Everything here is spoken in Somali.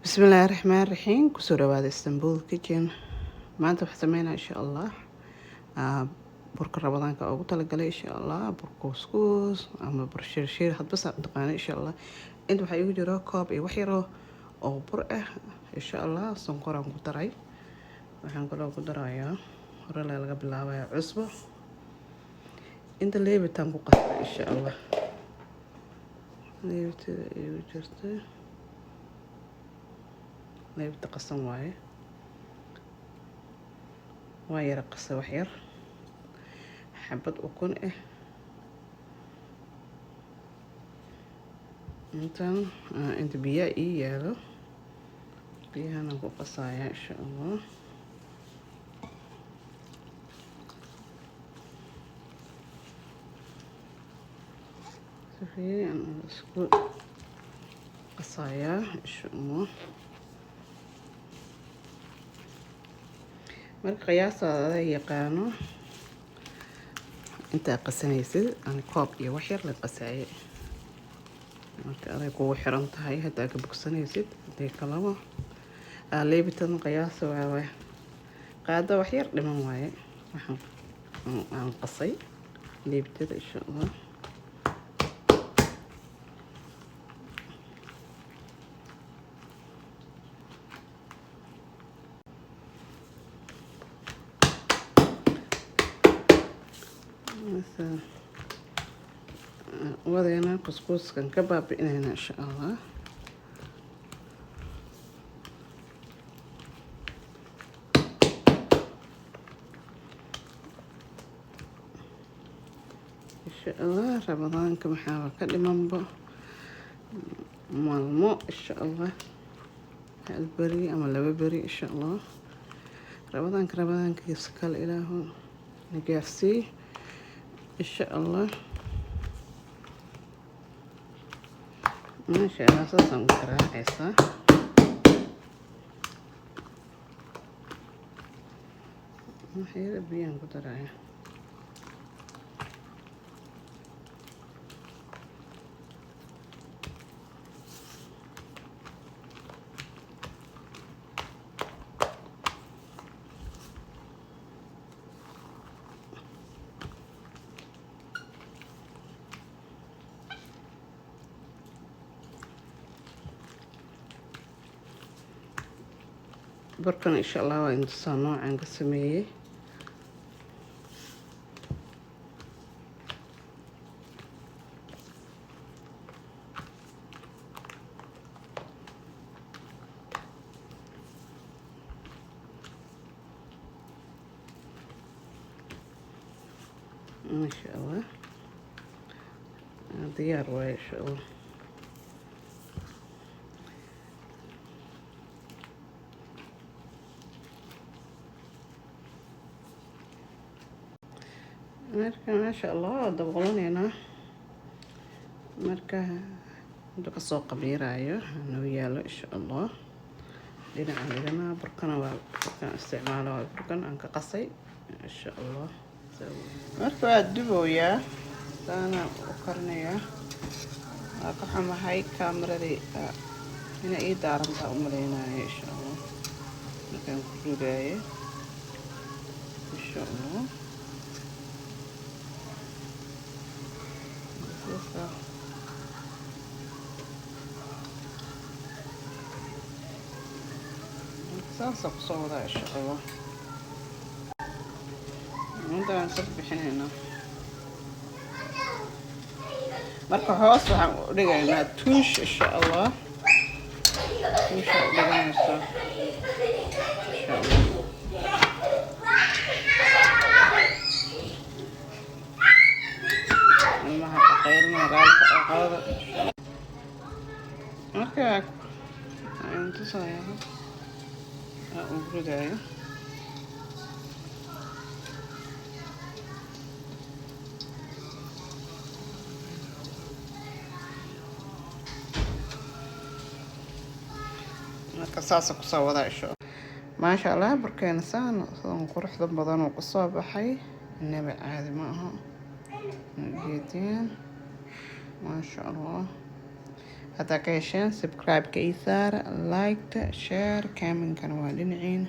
bismillaahi raxmaan raxiim kusoo dhawaada istanbul kitchen. maanta waxaan sameynaa insha allah burka rabadaanka ugu talagalay insha allah bur couscous ama bur shirshiir hadba saa u taqaana insha allah. inta waxaa igu jiro koob iyo wax yaro oo bur ah insha allah. sonkoraan ku daray, waxaan kaloo ku darayaa horele laga bilaabaya cusbo. inta leebitaan ku qasbay insha allah. leebitada igu jirta leebta qasan waaye, waa yara qasa wax yar, xabad ukun ah. inta biyaa ii yaalo, biyahan ku qasaya insha allah. sifiican isku qasaya insha allah. marka qiyaastaada yaqaano intaa qasanaysid, aan koob iyo wax yar la qasaaye. marka aday kugu xiran tahay haddaa ka bogsanaysid, hadii kalaba leebitan qiyaasta waaye qaada wax yar dhiman waaye. waxaan aan qasay leebitada insha allah. wadeena couscouskan ka baabi'inayna insha allah. insha allah rabadaanka maxaa ka dhimanba maalmo insha allah, hal beri ama laba beri insha allah. rabadaankiisa kale ilaahu na gaarsii insha allah. maasha allah saasaan u garaacaysaa. waxyara biyaan ku daraya. burkan insha allah waa intusaa noocaan ka sameeyey. maasha allah diyaar waaye insha allah. marka maasha allah waa dabqolaneynaa. marka inta kasoo qabiiraayo noo yaalo insha allah. dhinaca dhigana burkana waa burkan isticmaalo, waa burkan aan ka qasay insha allah. marka waa dubooyaa, saana u karinayaa. waa ka xumahay kaameradii inay ii daarantaa u maleynayo insha allah. markaan ku rugaaye insha allah. saasa kusoo wadaa insha allah. intaan soo bixinaynaa. marka hoos waxaan u dhigaynaa tuush insha allah. tuusha u dhiganaysa insha allah. ilmaha qaqaylna raalka aqaada. marka aan tusaya u gudaayo. marka saasa kusoo wadaa insha allah. maasha allah burkeena saan quruxda badan oo kusoo baxay. inaba caadi ma aha. geediyaan maasha allah. haddaa ka hesheen subscribe-ka ii saara, like-ta, share, comment-kana waa dhinaciina.